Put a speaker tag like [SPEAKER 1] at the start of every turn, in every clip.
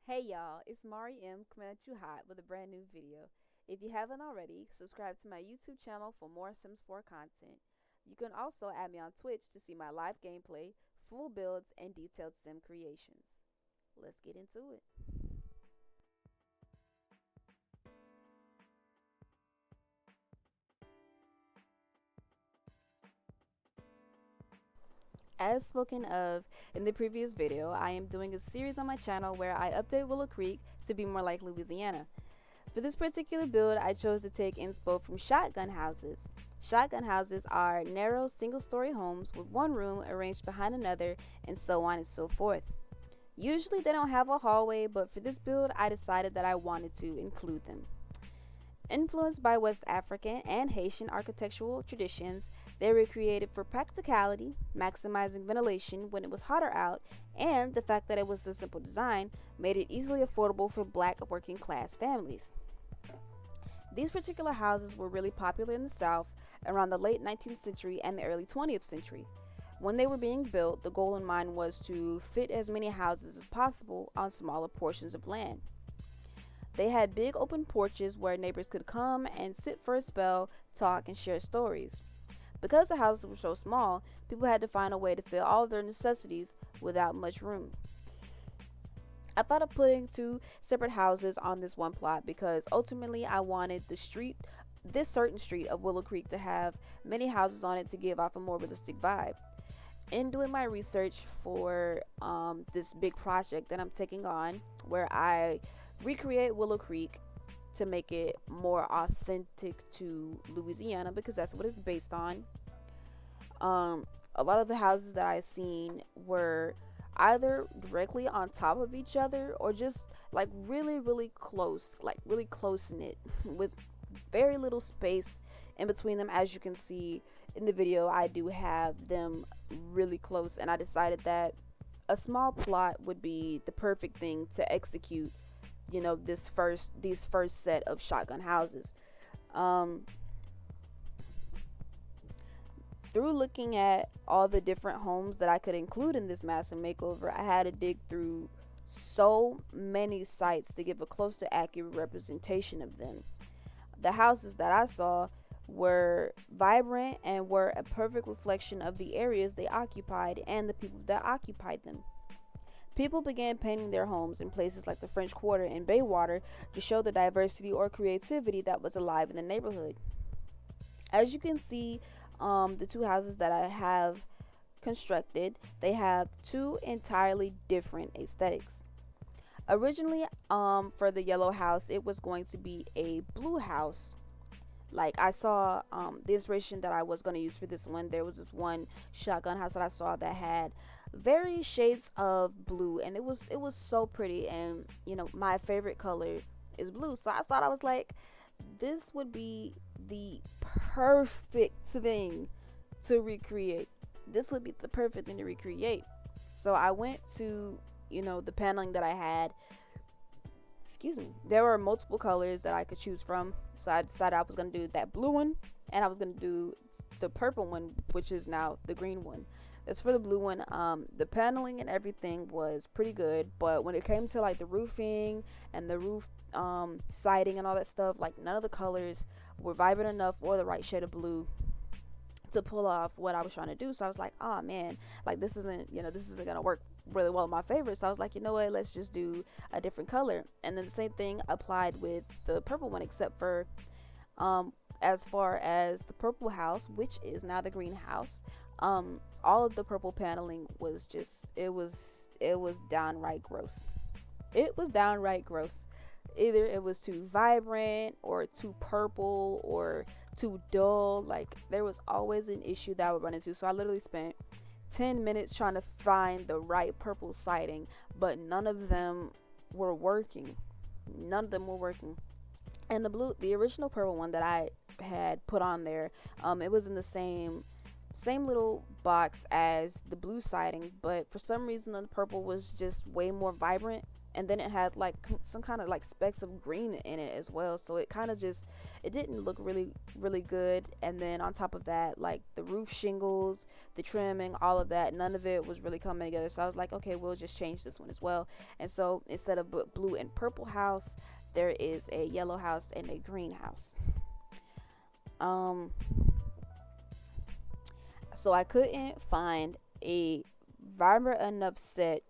[SPEAKER 1] Hey y'all, it's Mari M coming at you hot with a brand new video. If you haven't already, subscribe to my YouTube channel for more Sims 4 content. You can also add me on Twitch to see my live gameplay, full builds, and detailed sim creations. Let's get into it. As spoken of in the previous video, I am doing a series on my channel where I update Willow Creek to be more like Louisiana. For this particular build, I chose to take inspo from shotgun houses. Shotgun houses are narrow single-story homes with one room arranged behind another, and so on and so forth. Usually they don't have a hallway, but for this build I decided that I wanted to include them. Influenced by West African and Haitian architectural traditions, they were created for practicality, maximizing ventilation when it was hotter out, and the fact that it was a simple design made it easily affordable for black working class families. These particular houses were really popular in the South around the late 19th century and the early 20th century. When they were being built, the goal in mind was to fit as many houses as possible on smaller portions of land. They had big open porches where neighbors could come and sit for a spell, talk, and share stories. Because the houses were so small, people had to find a way to fill all of their necessities without much room. I thought of putting two separate houses on this one plot because ultimately I wanted this certain street of Willow Creek to have many houses on it to give off a more realistic vibe. In doing my research for this big project that I'm taking on, where I recreate Willow Creek to make it more authentic to Louisiana because that's what it's based on. A lot of the houses that I've seen were either directly on top of each other or just like really close, like really close knit with very little space in between them. As you can see in the video, I do have them really close, and I decided that a small plot would be the perfect thing to execute, these first set of shotgun houses. Through looking at all the different homes that I could include in this massive makeover, I had to dig through so many sites to give a close to accurate representation of them. The houses that I saw were vibrant and were a perfect reflection of the areas they occupied and the people that occupied them. People began painting their homes in places like the French Quarter and Baywater to show the diversity or creativity that was alive in the neighborhood. As you can see, the two houses that I have constructed, they have two entirely different aesthetics. Originally, for the yellow house, it was going to be a blue house. Like I saw the inspiration that I was going to use for this one. There was this one shotgun house that I saw that had very shades of blue, and it was so pretty. And my favorite color is blue, so I thought, I was like, this would be the perfect thing to recreate. This would be the perfect thing to recreate. So I went to the paneling that I had. Excuse me. There were multiple colors that I could choose from, so I decided I was going to do that blue one, and I was going to do the purple one, which is now the green one. As for the blue one, the paneling and everything was pretty good, but when it came to like the roofing and the roof siding and all that stuff, like none of the colors were vibrant enough or the right shade of blue to pull off what I was trying to do. So I was like, oh man, like this isn't gonna work really well in my favor. So I was like, you know what, let's just do a different color. And then the same thing applied with the purple one, except for as far as the purple house, which is now the green house, all of the purple paneling was just, it was downright gross. It was downright gross. Either it was too vibrant or too purple or too dull. Like there was always an issue that I would run into. So I literally spent 10 minutes trying to find the right purple siding, but none of them were working. And the original purple one that I had put on there, it was in the same little box as the blue siding, but for some reason the purple was just way more vibrant and then it had like some kind of like specks of green in it as well, so it kind of just, it didn't look really good. And then on top of that, like the roof shingles, the trimming, all of that, none of it was really coming together. So I was like, okay, we'll just change this one as well. And so instead of blue and purple house, there is a yellow house and a green house. So I couldn't find a vibrant enough set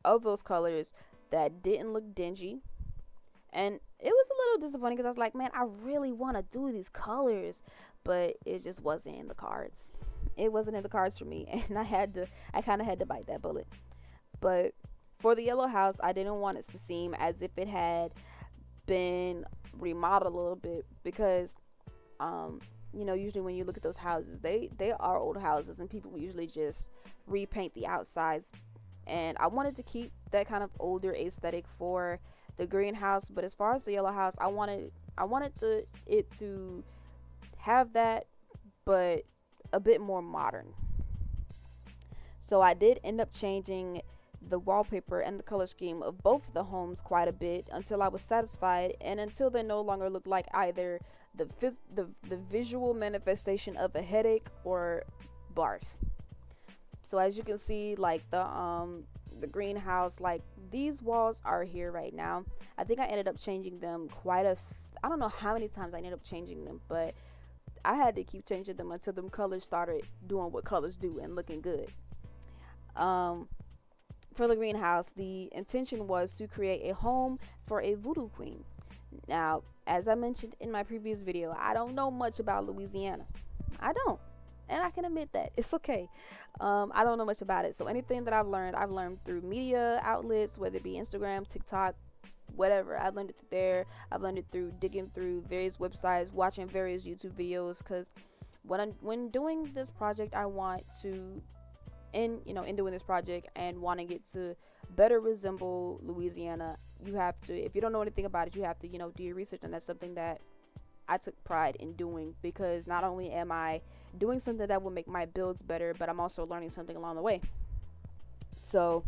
[SPEAKER 1] of those colors that didn't look dingy. And it was a little disappointing because I was like, man, I really want to do these colors, but it just wasn't in the cards. It wasn't in the cards for me, and I kind of had to bite that bullet. But for the yellow house, I didn't want it to seem as if it had been remodeled a little bit, because usually when you look at those houses, they are old houses, and people usually just repaint the outsides. And I wanted to keep that kind of older aesthetic for the greenhouse, but as far as the yellow house, I wanted it to have that, but a bit more modern. So I did end up changing the wallpaper and the color scheme of both the homes quite a bit until I was satisfied, and until they no longer looked like either the visual manifestation of a headache or barf. So as you can see, like the greenhouse, like these walls are here right now. I think I ended up changing them I don't know how many times I ended up changing them, but I had to keep changing them until them colors started doing what colors do and looking good. For the greenhouse, the intention was to create a home for a voodoo queen. Now, as I mentioned in my previous video, I don't know much about Louisiana. I don't. And I can admit that. It's okay. I don't know much about it. So anything that I've learned through media outlets, whether it be Instagram, TikTok, whatever. I've learned it there. I've learned it through digging through various websites, watching various YouTube videos. Because when doing this project, I want to, in doing this project and wanting it to better resemble Louisiana, you have to, if you don't know anything about it, you have to, do your research. And that's something that I took pride in doing, because not only am I doing something that will make my builds better, but I'm also learning something along the way. So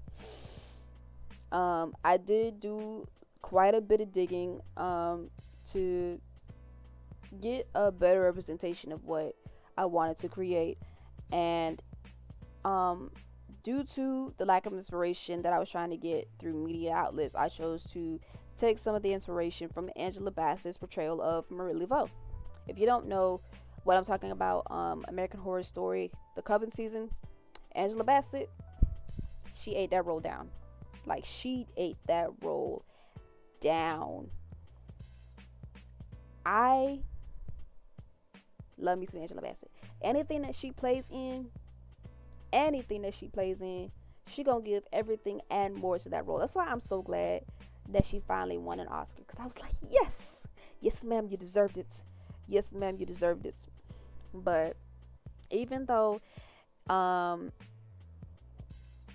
[SPEAKER 1] I did do quite a bit of digging to get a better representation of what I wanted to create. And due to the lack of inspiration that I was trying to get through media outlets, I chose to take some of the inspiration from Angela Bassett's portrayal of Myrtle. If you don't know what I'm talking about, American Horror Story, the Coven season, Angela Bassett, she ate that role down. Like, she ate that role down. I love me some Angela Bassett. Anything that she plays in, she gonna give everything and more to that role. That's why I'm so glad that she finally won an Oscar, because I was like, yes ma'am, you deserved it. But even though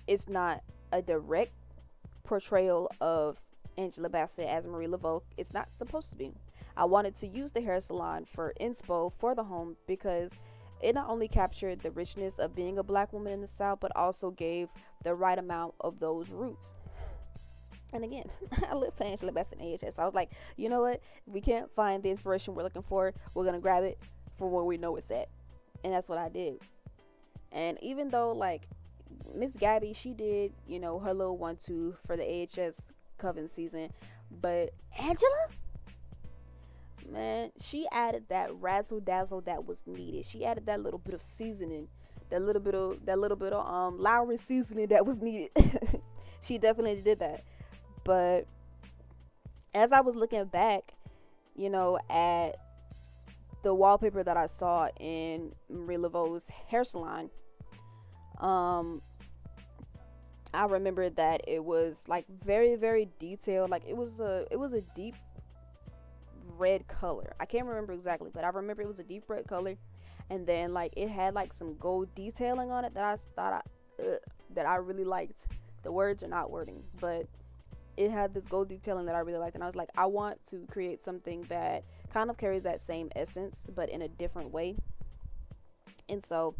[SPEAKER 1] it's not a direct portrayal of Angela Bassett as Marie Laveau, it's not supposed to be. I wanted to use the hair salon for inspo for the home, because it not only captured the richness of being a black woman in the South, but also gave the right amount of those roots. And again, I live for Angela Bassett and AHS. So I was like, you know what? If we can't find the inspiration we're looking for, we're going to grab it for where we know it's at. And that's what I did. And even though, like, Miss Gabby, she did, her little 1-2 for the AHS Coven season. But Angela? Man, she added that razzle dazzle that was needed. She added that little bit of seasoning, that little bit of Lowry seasoning that was needed. She definitely did that. But as I was looking back, at the wallpaper that I saw in Marie Laveau's hair salon, I remember that it was like very, very detailed. Like it was a deep red color. I can't remember exactly, but I remember it was a deep red color, and then like it had like some gold detailing on it that I thought that I really liked. The words are not wording, but it had this gold detailing that I really liked, and I was like, I want to create something that kind of carries that same essence but in a different way. And so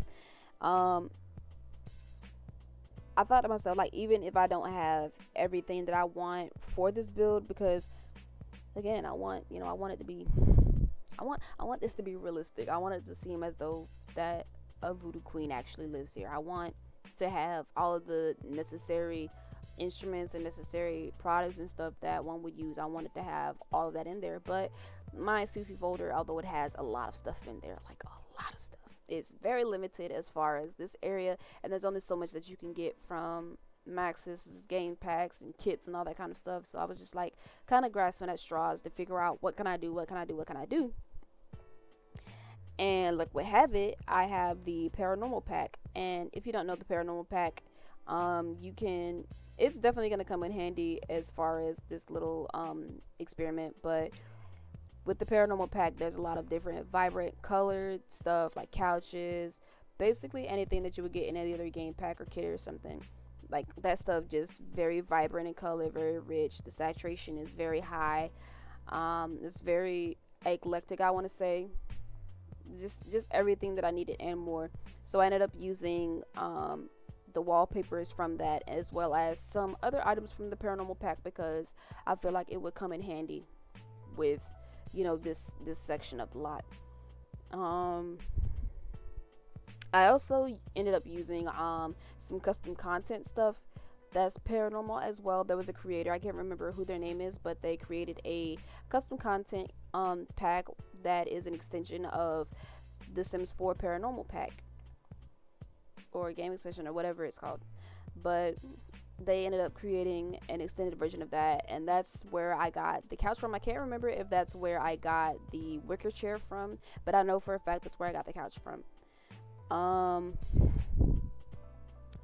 [SPEAKER 1] I thought to myself, like, even if I don't have everything that I want for this build, because again, I want, I want it to be, I want this to be realistic. I want it to seem as though that a voodoo queen actually lives here. I want to have all of the necessary instruments and necessary products and stuff that one would use. I wanted to have all of that in there. But my CC folder, although it has a lot of stuff in there, like a lot of stuff, it's very limited as far as this area, and there's only so much that you can get from Max's game packs and kits and all that kind of stuff. So I was just like kind of grasping at straws to figure out what can I do. And look what have it, I have the paranormal pack. And if you don't know the paranormal pack, you can, it's definitely going to come in handy as far as this little experiment. But with the paranormal pack, there's a lot of different vibrant colored stuff, like couches, basically anything that you would get in any other game pack or kit or something. Like that stuff, just very vibrant in color, very rich. The saturation is very high. It's very eclectic, I want to say. Just everything that I needed and more. So I ended up using the wallpapers from that, as well as some other items from the paranormal pack, because I feel like it would come in handy with, this section of the lot. I also ended up using some custom content stuff that's paranormal as well. There was a creator, I can't remember who their name is, but they created a custom content pack that is an extension of the Sims 4 paranormal pack, or game expansion, or whatever it's called. But they ended up creating an extended version of that, and that's where I got the couch from. I can't remember if that's where I got the wicker chair from, but I know for a fact that's where I got the couch from.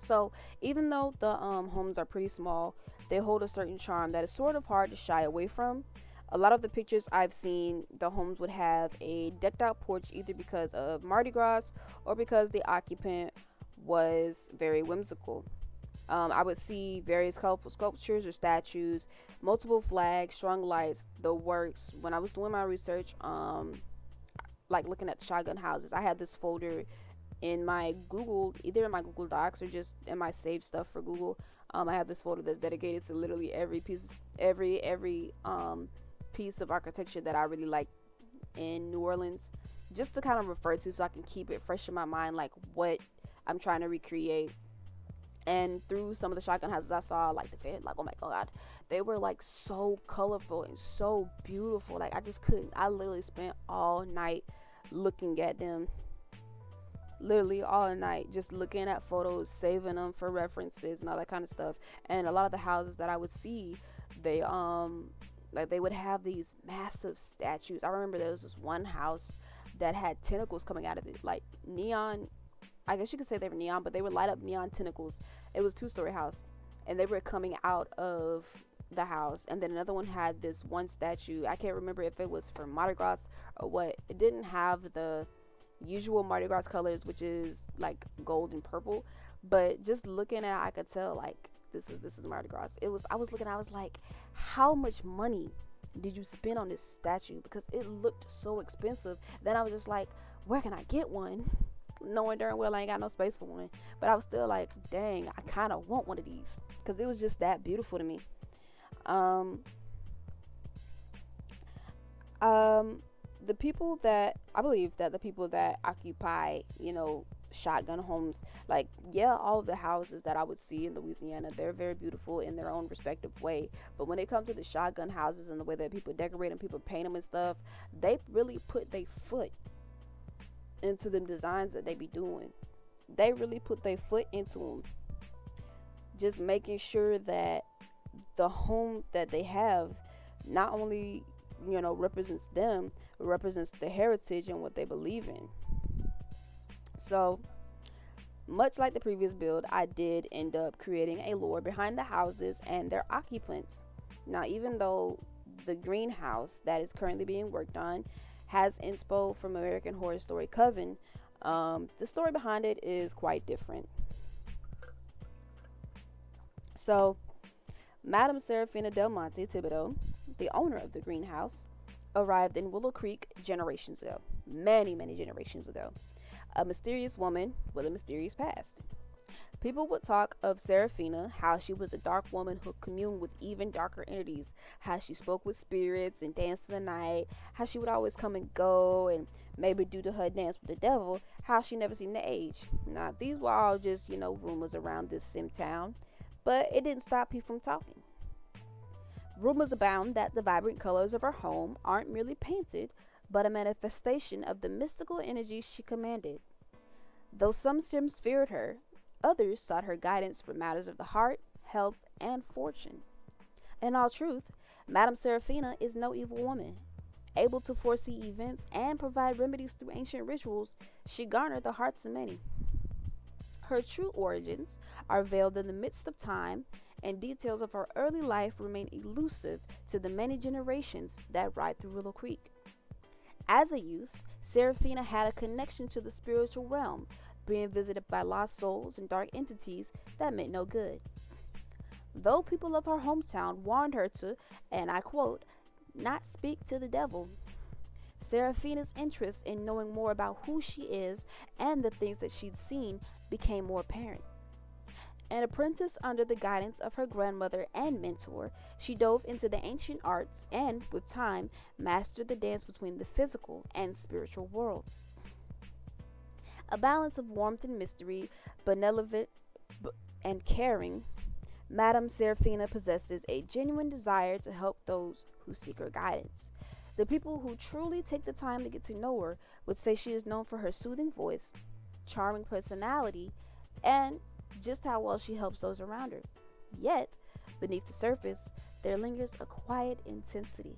[SPEAKER 1] So even though the homes are pretty small, they hold a certain charm that is sort of hard to shy away from. A lot of the pictures I've seen, the homes would have a decked out porch, either because of Mardi Gras or because the occupant was very whimsical. I would see various colorful sculptures or statues, multiple flags, strung lights, the works. When I was doing my research, like looking at the shotgun houses, I had this folder in my Google, either in my Google Docs or just in my saved stuff for Google. I have this folder that's dedicated to literally every piece of architecture that I really like in New Orleans, just to kind of refer to, so I can keep it fresh in my mind, like what I'm trying to recreate. And through some of the shotgun houses I saw, like oh my god, they were like so colorful and so beautiful. Like I literally spent all night looking at them, literally all night, just looking at photos, saving them for references and all that kind of stuff. And a lot of the houses that I would see, they they would have these massive statues. I remember there was this one house that had tentacles coming out of it, like neon. I guess you could say they were neon, but they would light up neon tentacles. It was a 2-story house, and they were coming out of the house. And then another one had this one statue. I can't remember if it was for Mardi Gras or what. It didn't have the usual Mardi Gras colors, which is like gold and purple. But just looking at it, I could tell like this is Mardi Gras. I was like, how much money did you spend on this statue? Because it looked so expensive. Then I was just like, where can I get one? Knowing darn well I ain't got no space for one. But I was still like, dang, I kind of want one of these, because it was just that beautiful to me. The people that I believe that the people that occupy, shotgun homes, like, yeah, all of the houses that I would see in Louisiana, they're very beautiful in their own respective way. But when it comes to the shotgun houses and the way that people decorate them, people paint them and stuff, they really put their foot into the designs that they be doing. They really put their foot into them, just making sure that the home that they have not only represents them, but represents the heritage and what they believe in. So much like the previous build, I did end up creating a lore behind the houses and their occupants. Now, even though the greenhouse that is currently being worked on has inspo from American Horror Story Coven, the story behind it is quite different. So, Madame Serafina Del Monte Thibodeau, the owner of the greenhouse, arrived in Willow Creek generations ago, many generations ago. A mysterious woman with a mysterious past. People would talk of Seraphina, how she was a dark woman who communed with even darker entities, how she spoke with spirits and danced in the night, how she would always come and go, and maybe due to her dance with the devil, how she never seemed to age. Now, these were all just, rumors around this sim town, but it didn't stop people from talking. Rumors abound that the vibrant colors of her home aren't merely painted, but a manifestation of the mystical energy she commanded. Though some Sims feared her, others sought her guidance for matters of the heart, health, and fortune. In all truth, Madame Seraphina is no evil woman. Able to foresee events and provide remedies through ancient rituals, she garnered the hearts of many. Her true origins are veiled in the midst of time, and details of her early life remain elusive to the many generations that ride through Willow Creek. As a youth, Seraphina had a connection to the spiritual realm, being visited by lost souls and dark entities that meant no good. Though people of her hometown warned her to, and I quote, not speak to the devil, Seraphina's interest in knowing more about who she is and the things that she'd seen became more apparent. An apprentice under the guidance of her grandmother and mentor, she dove into the ancient arts and, with time, mastered the dance between the physical and spiritual worlds. A balance of warmth and mystery, benevolent and caring, Madame Seraphina possesses a genuine desire to help those who seek her guidance. The people who truly take the time to get to know her would say she is known for her soothing voice, charming personality, and just how well she helps those around her. Yet, beneath the surface, there lingers a quiet intensity.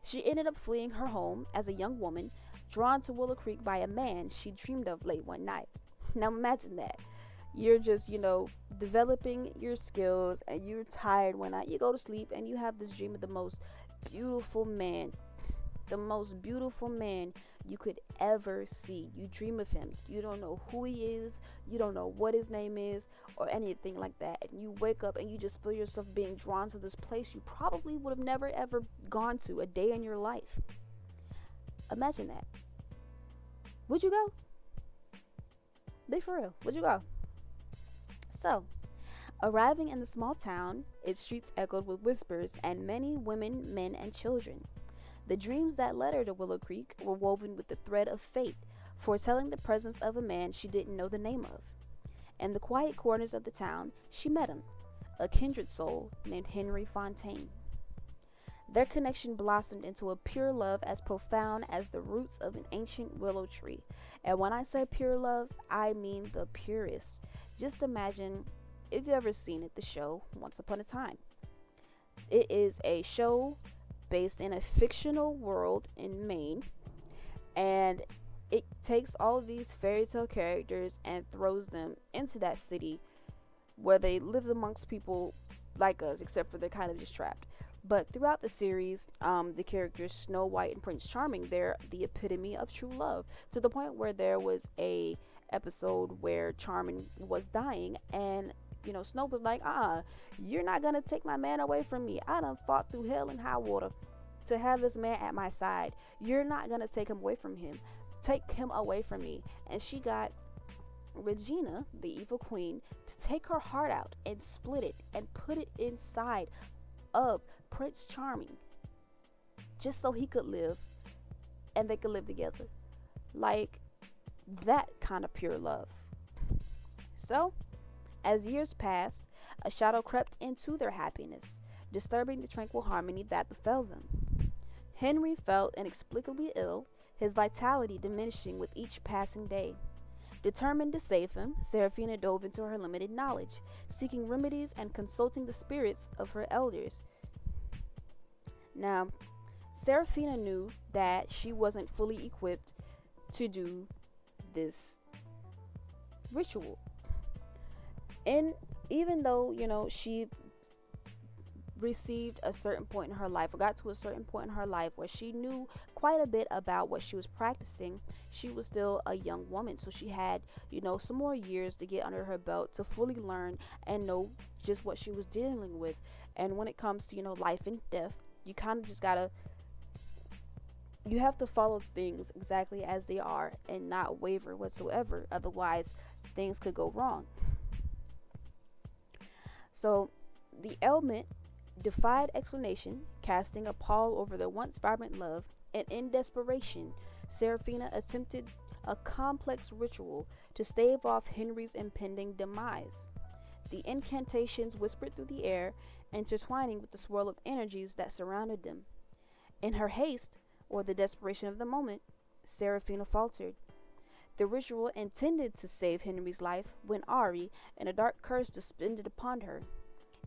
[SPEAKER 1] She ended up fleeing her home as a young woman, drawn to Willow Creek by a man she dreamed of late one night. Now imagine that. You're just, developing your skills, and you're tired one night. You go to sleep and you have this dream of the most beautiful man you could ever see. You dream of him. You don't know who he is. You don't know what his name is or anything like that. And you wake up and you just feel yourself being drawn to this place you probably would have never ever gone to a day in your life. Imagine that. Would you go? Be for real. Would you go? So, arriving in the small town, its streets echoed with whispers and many women, men, and children. The dreams that led her to Willow Creek were woven with the thread of fate, foretelling the presence of a man she didn't know the name of. In the quiet corners of the town, she met him, a kindred soul named Henry Fontaine. Their connection blossomed into a pure love as profound as the roots of an ancient willow tree. And when I say pure love, I mean the purest. Just imagine, if you've ever seen it, the show Once Upon a Time. It is a show based in a fictional world in Maine, and it takes all of these fairy tale characters and throws them into that city where they live amongst people like us, except for they're kind of just trapped. But throughout the series, the characters Snow White and Prince Charming, they're the epitome of true love, to the point where there was a episode where Charming was dying, and Snow was like, you're not gonna take my man away from me. I done fought through hell and high water to have this man at my side. You're not gonna take him away from him. Take him away from me. And she got Regina, the evil queen, to take her heart out and split it and put it inside of Prince Charming, just so he could live and they could live together. Like, that kind of pure love. So, as years passed, a shadow crept into their happiness, disturbing the tranquil harmony that befell them. Henry felt inexplicably ill, his vitality diminishing with each passing day. Determined to save him, Seraphina dove into her limited knowledge, seeking remedies and consulting the spirits of her elders. Now, Seraphina knew that she wasn't fully equipped to do this ritual. And even though, she received a certain point in her life, or got to a certain point in her life where she knew quite a bit about what she was practicing, she was still a young woman. So she had, some more years to get under her belt to fully learn and know just what she was dealing with. And when it comes to, life and death, you kind of just gotta You have to follow things exactly as they are and not waver whatsoever, otherwise, things could go wrong. So, the ailment defied explanation, casting a pall over their once vibrant love, and in desperation, Seraphina attempted a complex ritual to stave off Henry's impending demise. The incantations whispered through the air, intertwining with the swirl of energies that surrounded them. In her haste, or the desperation of the moment, Seraphina faltered. The ritual intended to save Henry's life when Ari and a dark curse descended upon her.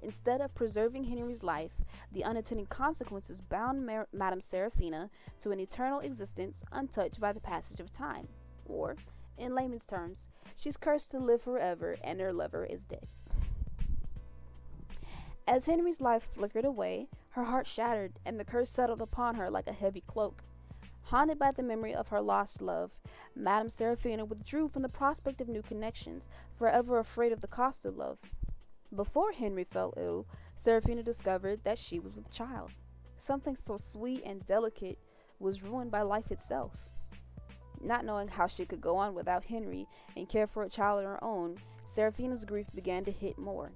[SPEAKER 1] Instead of preserving Henry's life, the unintended consequences bound Madame Seraphina to an eternal existence untouched by the passage of time. Or, in layman's terms, she's cursed to live forever and her lover is dead. As Henry's life flickered away, her heart shattered and the curse settled upon her like a heavy cloak. Haunted by the memory of her lost love, Madame Seraphina withdrew from the prospect of new connections, forever afraid of the cost of love. Before Henry fell ill, Seraphina discovered that she was with child. Something so sweet and delicate was ruined by life itself. Not knowing how she could go on without Henry and care for a child of her own, Seraphina's grief began to hit more.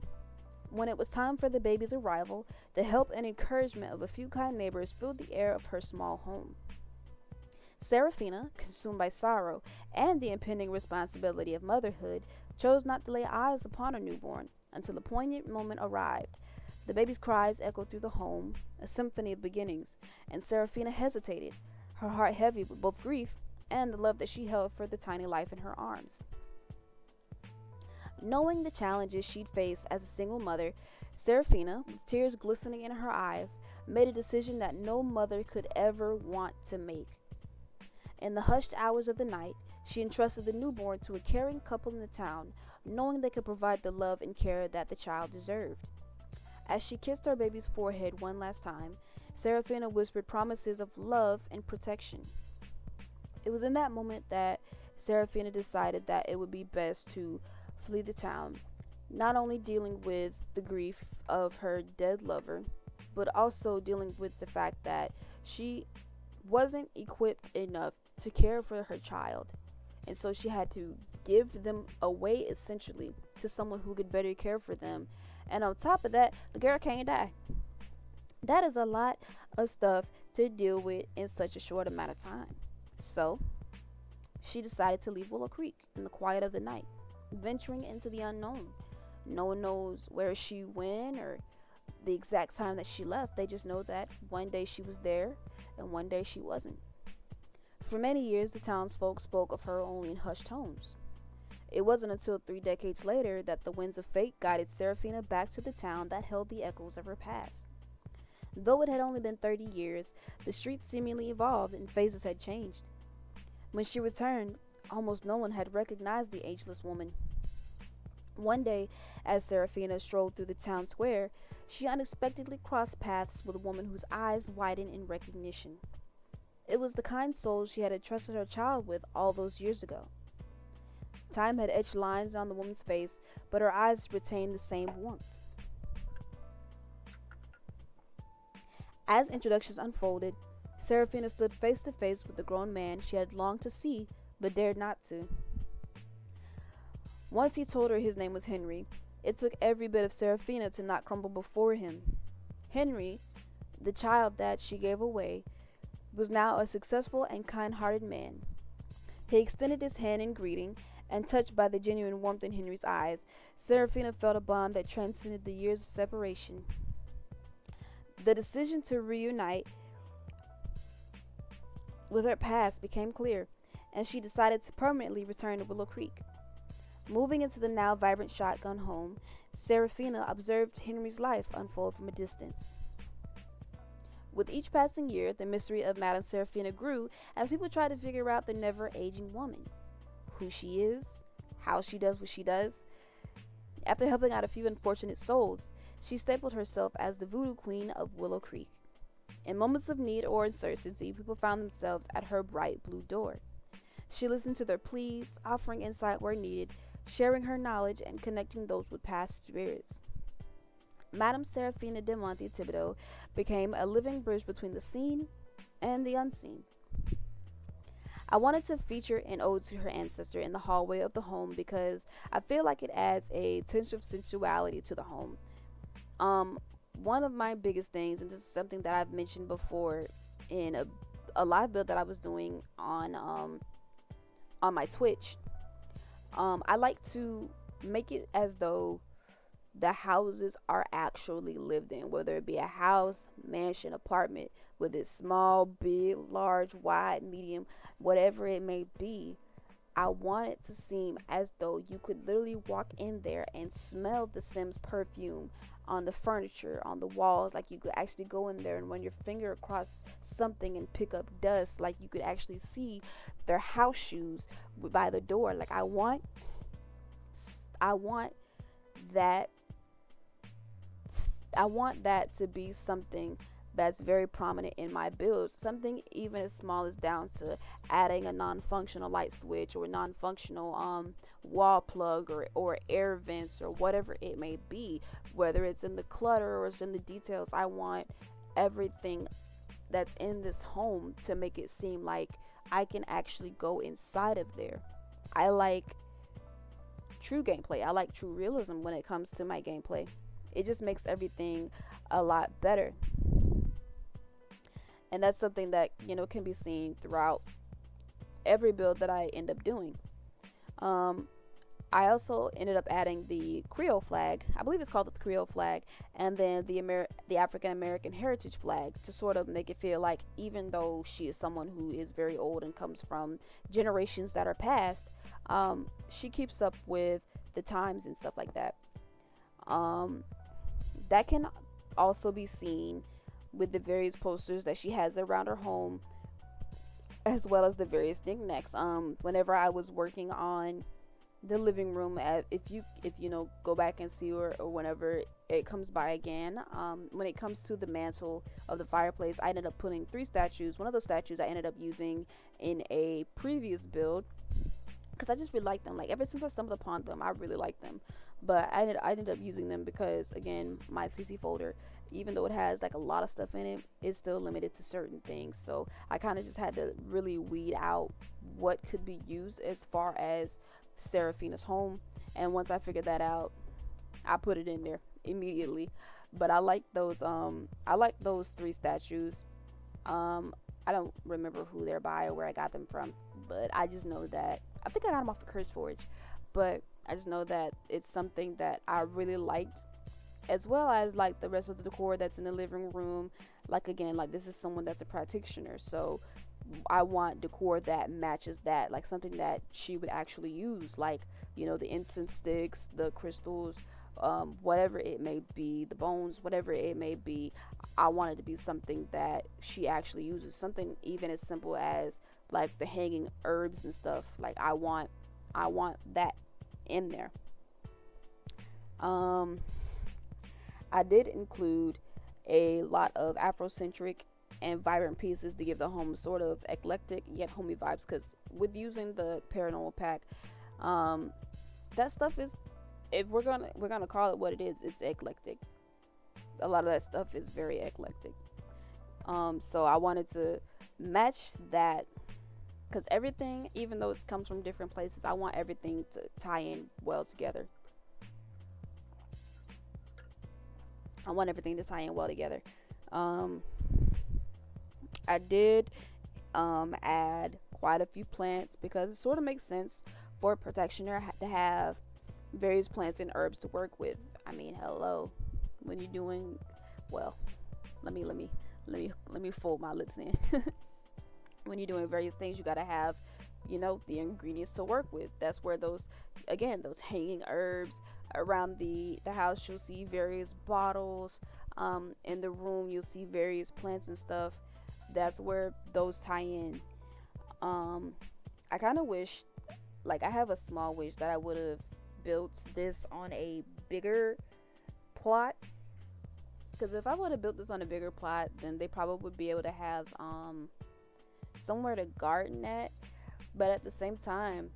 [SPEAKER 1] When it was time for the baby's arrival, the help and encouragement of a few kind neighbors filled the air of her small home. Seraphina, consumed by sorrow and the impending responsibility of motherhood, chose not to lay eyes upon her newborn until a poignant moment arrived. The baby's cries echoed through the home, a symphony of beginnings, and Seraphina hesitated, her heart heavy with both grief and the love that she held for the tiny life in her arms. Knowing the challenges she'd face as a single mother, Seraphina, with tears glistening in her eyes, made a decision that no mother could ever want to make. In the hushed hours of the night, she entrusted the newborn to a caring couple in the town, knowing they could provide the love and care that the child deserved. As she kissed her baby's forehead one last time, Seraphina whispered promises of love and protection. It was in that moment that Seraphina decided that it would be best to flee the town, not only dealing with the grief of her dead lover, but also dealing with the fact that she wasn't equipped enough to care for her child. And so she had to give them away essentially to someone who could better care for them. And on top of that, the girl can't die. That is a lot of stuff to deal with in such a short amount of time. So she decided to leave Willow Creek in the quiet of the night, venturing into the unknown. No one knows where she went or the exact time that she left. They just know that one day she was there and one day she wasn't. For many years, the townsfolk spoke of her only in hushed tones. It wasn't until 3 decades later that the winds of fate guided Seraphina back to the town that held the echoes of her past. Though it had only been 30 years, the streets seemingly evolved and phases had changed. When she returned, almost no one had recognized the ageless woman. One day, as Seraphina strolled through the town square, she unexpectedly crossed paths with a woman whose eyes widened in recognition. It was the kind soul she had entrusted her child with all those years ago. Time had etched lines on the woman's face, but her eyes retained the same warmth. As introductions unfolded, Seraphina stood face to face with the grown man she had longed to see, but dared not to. Once he told her his name was Henry, it took every bit of Seraphina to not crumble before him. Henry, the child that she gave away, was now a successful and kind-hearted man. He extended his hand in greeting, and touched by the genuine warmth in Henry's eyes, Seraphina felt a bond that transcended the years of separation. The decision to reunite with her past became clear, and she decided to permanently return to Willow Creek. Moving into the now vibrant shotgun home, Seraphina observed Henry's life unfold from a distance. With each passing year, the mystery of Madame Seraphina grew as people tried to figure out the never-aging woman. Who she is, how she does what she does. After helping out a few unfortunate souls, she stapled herself as the voodoo queen of Willow Creek. In moments of need or uncertainty, people found themselves at her bright blue door. She listened to their pleas, offering insight where needed, sharing her knowledge and connecting those with past spirits. Madame Seraphina de Monte Thibodeau became a living bridge between the seen and the unseen. I wanted to feature an ode to her ancestor in the hallway of the home because I feel like it adds a tinge of sensuality to the home. Um, One of my biggest things, and this is something that I've mentioned before in a live build that I was doing on my Twitch. I like to make it as though the houses are actually lived in, whether it be a house, mansion, apartment, whether it's small, big, large, wide, medium, whatever it may be. I want it to seem as though you could literally walk in there and smell the Sims perfume on the furniture, on the walls. Like you could actually go in there and run your finger across something and pick up dust. Like you could actually see their house shoes by the door. Like I want that I want that to be something that's very prominent in my builds. Something even as small as down to adding a non-functional light switch or non-functional wall plug or air vents or whatever it may be. Whether it's in the clutter or it's in the details, I want everything that's in this home to make it seem like I can actually go inside of there. I like true gameplay. I like true realism when it comes to my gameplay. It just makes everything a lot better. And that's something that, can be seen throughout every build that I end up doing. I also ended up adding the Creole flag. I believe it's called the Creole flag, and then the African American heritage flag to sort of make it feel like even though she is someone who is very old and comes from generations that are past, she keeps up with the times and stuff like that. That can also be seen with the various posters that she has around her home, as well as the various knickknacks. Whenever I was working on the living room, if you go back and see or whenever it comes by again, when it comes to the mantle of the fireplace, I ended up putting 3 statues. One of those statues I ended up using in a previous build because I just really like them. Like ever since I stumbled upon them, I really like them. But I ended up using them because, again, my CC folder, even though it has like a lot of stuff in it, it's still limited to certain things. So I kind of just had to really weed out what could be used as far as Seraphina's home. And once I figured that out, I put it in there immediately. But I like those 3 statues. I don't remember who they're by or where I got them from, but I just know that I think I got them off of Curse Forge. But I just know that it's something that I really liked, as well as like the rest of the decor that's in the living room. Like again, like this is someone that's a practitioner, so I want decor that matches that, like something that she would actually use, like the incense sticks, the crystals, whatever it may be, the bones, whatever it may be. I want it to be something that she actually uses, something even as simple as like the hanging herbs and stuff. Like I want that in there. I did include a lot of Afrocentric and vibrant pieces to give the home sort of eclectic yet homey vibes, because with using the paranormal pack, that stuff is, if we're gonna call it what it is, it's eclectic. A lot of that stuff is very eclectic. So I wanted to match that, because everything, even though it comes from different places, I want everything to tie in well together. I did add quite a few plants because it sort of makes sense for a protectioner to have various plants and herbs to work with. I mean, hello, when you're doing, well, let me fold my lips in. When you're doing various things, you gotta have, the ingredients to work with. That's where those hanging herbs around the house, you'll see various bottles. In the room, you'll see various plants and stuff. That's where those tie in. I kind of wish, like, I have a small wish that I would have built this on a bigger plot. Because if I would have built this on a bigger plot, then they probably would be able to have somewhere to garden at. But at the same time,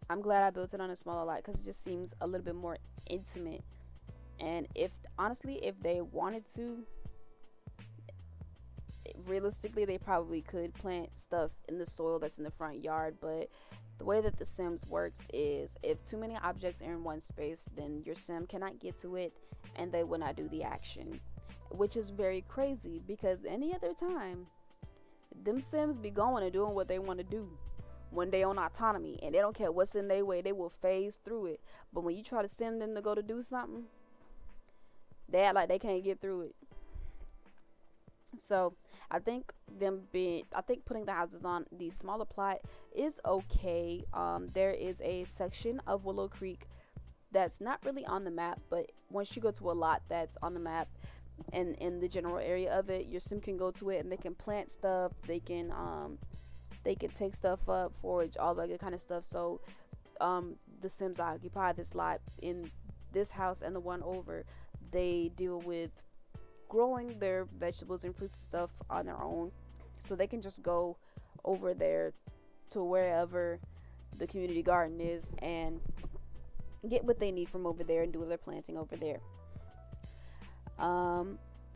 [SPEAKER 1] I'm glad I built it on a smaller lot because it just seems a little bit more intimate. And if they wanted to, realistically, they probably could plant stuff in the soil that's in the front yard, but the way that the Sims works is if too many objects are in one space, then your Sim cannot get to it and they will not do the action, which is very crazy because any other time, them Sims be going and doing what they want to do when they own autonomy and they don't care what's in their way, they will phase through it. But when you try to send them to go to do something, they act like they can't get through it. So I think putting the houses on the smaller plot is okay. There is a section of Willow Creek that's not really on the map, but once you go to a lot that's on the map and in the general area of it, your Sim can go to it and they can plant stuff. They can take stuff up, forage, all that good kind of stuff. So the Sims occupy this lot in this house and the one over, they deal with growing their vegetables and fruits and stuff on their own, so they can just go over there to wherever the community garden is and get what they need from over there and do their planting over there.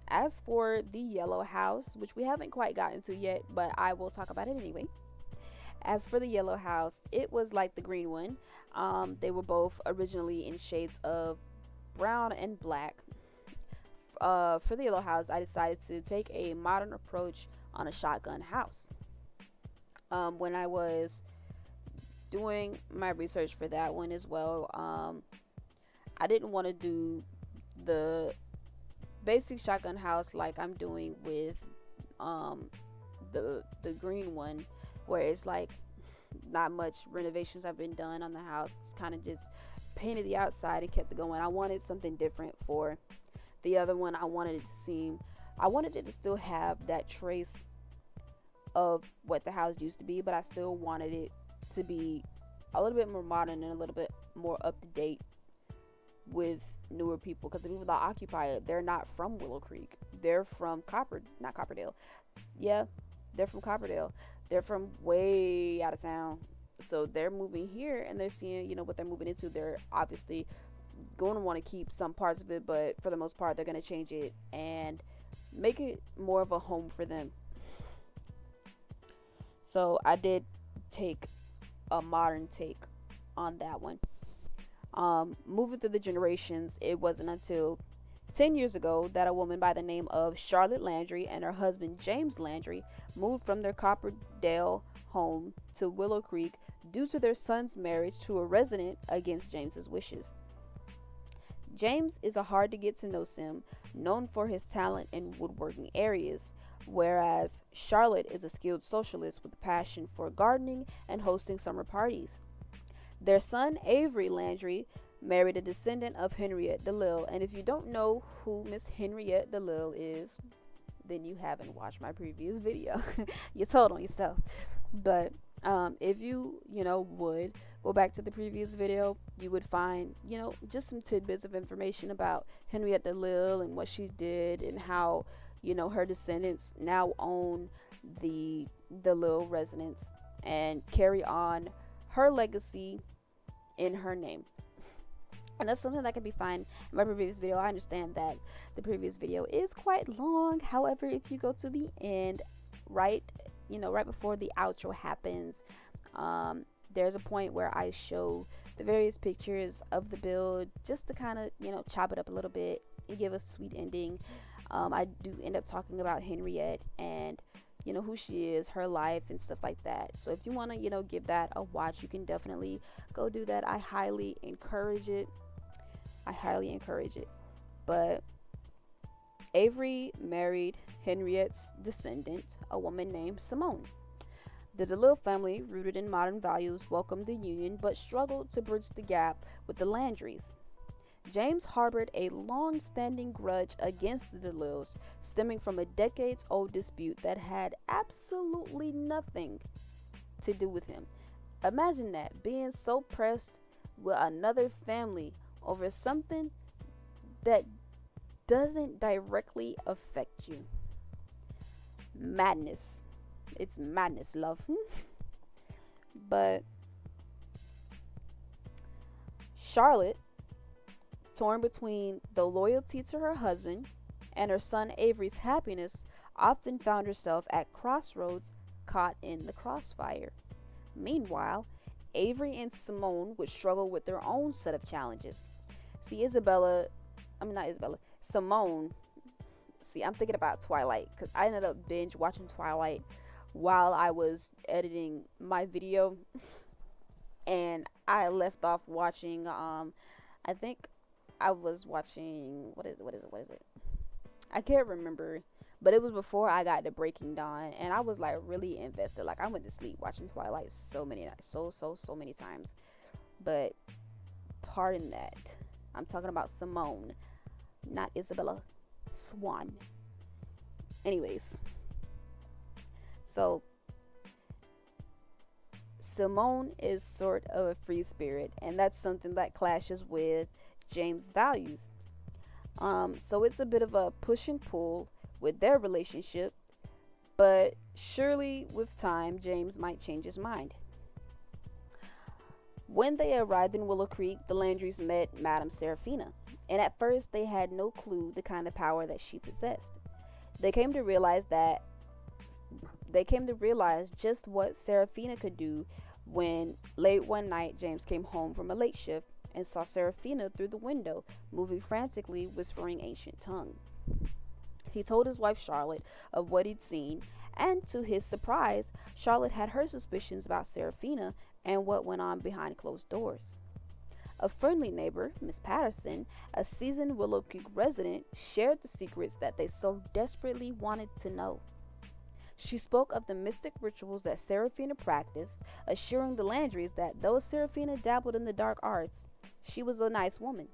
[SPEAKER 1] As for the yellow house, which we haven't quite gotten to yet, but I will talk about it anyway. As for the yellow house, it was like the green one. They were both originally in shades of brown and black. For the yellow house, I decided to take a modern approach on a shotgun house. When I was doing my research for that one as well, I didn't want to do the basic shotgun house like I'm doing with the green one, where it's like not much renovations have been done on the house. It's kind of just painted the outside and kept it going. I wanted something different for the other one. I wanted it to still have that trace of what the house used to be, but I still wanted it to be a little bit more modern and a little bit more up to date with newer people, because the people that occupy it, they're not from Willow Creek. They're from not Copperdale. Yeah, they're from Copperdale. They're from way out of town. So they're moving here and they're seeing, what they're moving into. They're obviously going to want to keep some parts of it, but for the most part, they're going to change it and make it more of a home for them. So I did take a modern take on that one. Moving through the generations, it wasn't until 10 years ago that a woman by the name of Charlotte Landry and her husband James Landry moved from their Copperdale home to Willow Creek due to their son's marriage to a resident against James's wishes. James is a hard to get to know Sim, known for his talent in woodworking areas, whereas Charlotte is a skilled socialist with a passion for gardening and hosting summer parties. Their son Avery Landry married a descendant of Henriette DeLille, and if you don't know who Miss Henriette DeLille is, then you haven't watched my previous video. You told on yourself. But if you would go back to the previous video, you would find just some tidbits of information about Henriette DeLille and what she did and how her descendants now own the DeLille residence and carry on her legacy in her name. And that's something that can be found in my previous video. I understand that the previous video is quite long. However, if you go to the end, right before the outro happens, there's a point where I show the various pictures of the build just to kind of, chop it up a little bit and give a sweet ending. I do end up talking about Henriette and who she is, her life and stuff like that. So if you want to give that a watch, you can definitely go do that. I highly encourage it. But Avery married Henriette's descendant, a woman named Simone. The DeLille family, rooted in modern values, welcomed the union but struggled to bridge the gap with the Landrys. James harbored a long-standing grudge against the DeLilles, stemming from a decades-old dispute that had absolutely nothing to do with him. Imagine that, being so pressed with another family over something that doesn't directly affect you. Madness. It's madness, love. But Charlotte, torn between the loyalty to her husband and her son Avery's happiness, often found herself at crossroads, caught in the crossfire. Meanwhile, Avery and Simone would struggle with their own set of challenges. See, not Isabella, Simone. See, I'm thinking about Twilight because I ended up binge watching Twilight while I was editing my video, and I left off watching. I think I was watching what is it? I can't remember, but it was before I got to Breaking Dawn, and I was like really invested. Like I went to sleep watching Twilight so many times. But pardon that. I'm talking about Simone, not Isabella Swan. Anyways, so Simone is sort of a free spirit, and that's something that clashes with James' values. So it's a bit of a push and pull with their relationship, but surely with time, James might change his mind. When they arrived in Willow Creek, the Landrys met Madame Seraphina, and at first they had no clue the kind of power that she possessed. They came to realize just what Seraphina could do when late one night James came home from a late shift and saw Seraphina through the window, moving frantically, whispering ancient tongue. He told his wife Charlotte of what he'd seen, and to his surprise, Charlotte had her suspicions about Seraphina and what went on behind closed doors. A friendly neighbor, Miss Patterson, a seasoned Willow Creek resident, shared the secrets that they so desperately wanted to know. She spoke of the mystic rituals that Seraphina practiced, assuring the Landrys that though Seraphina dabbled in the dark arts, she was a nice woman.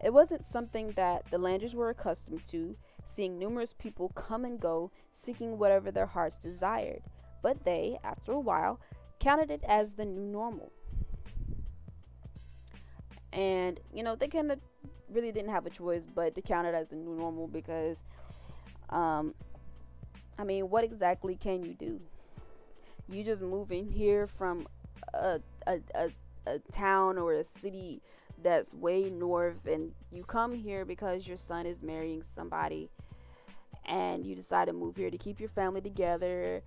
[SPEAKER 1] It wasn't something that the Landrys were accustomed to, seeing numerous people come and go, seeking whatever their hearts desired, but they, after a while, counted it as the new normal. And, they kind of really didn't have a choice but to count it as the new normal because, what exactly can you do? You just move in here from a town or a city that's way north, and you come here because your son is marrying somebody, and you decide to move here to keep your family together.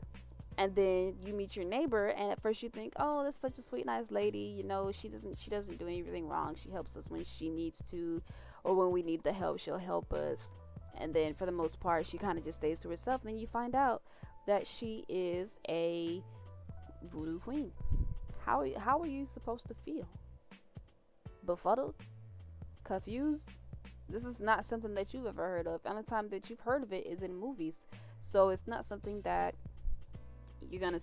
[SPEAKER 1] And then you meet your neighbor, and at first you think, oh, that's such a sweet, nice lady. She doesn't do anything wrong. She helps us when she needs to, or when we need the help, she'll help us. And then for the most part, she kind of just stays to herself. And then you find out that she is a voodoo queen. How are you supposed to feel? Befuddled? Confused? This is not something that you've ever heard of. The only time that you've heard of it is in movies. So it's not something that you're gonna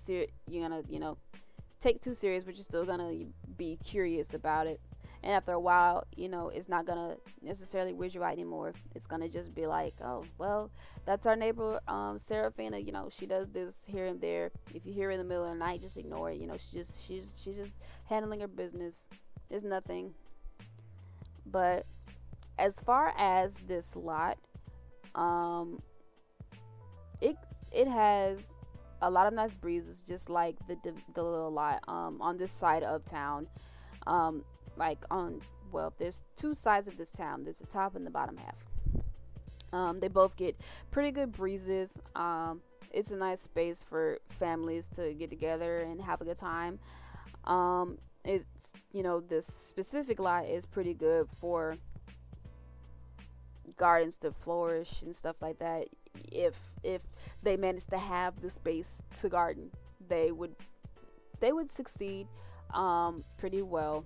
[SPEAKER 1] take too serious, but you're still gonna be curious about it. And after a while, it's not gonna necessarily weird you out anymore. It's gonna just be like, oh, well, that's our neighbor, Seraphina. She does this here and there. If you hear her in the middle of the night, just ignore it. She's just handling her business. It's nothing. But as far as this lot, it has a lot of nice breezes, just like the little lot on this side of town. There's two sides of this town. There's the top and the bottom half. They both get pretty good breezes. It's a nice space for families to get together and have a good time. It's this specific lot is pretty good for gardens to flourish and stuff like that. If they managed to have the space to garden, they would succeed pretty well.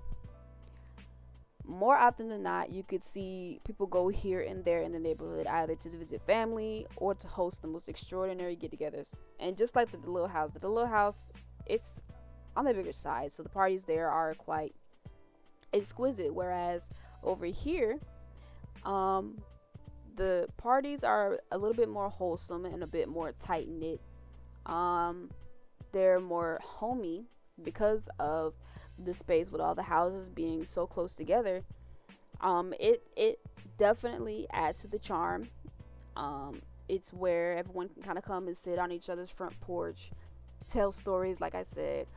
[SPEAKER 1] More often than not, you could see people go here and there in the neighborhood, either to visit family or to host the most extraordinary get-togethers. And just like the little house, it's on the bigger side, so the parties there are quite exquisite. Whereas over here, the parties are a little bit more wholesome and a bit more tight-knit. They're more homey because of the space, with all the houses being so close together. It definitely adds to the charm. It's where everyone can kind of come and sit on each other's front porch, tell stories, like I said,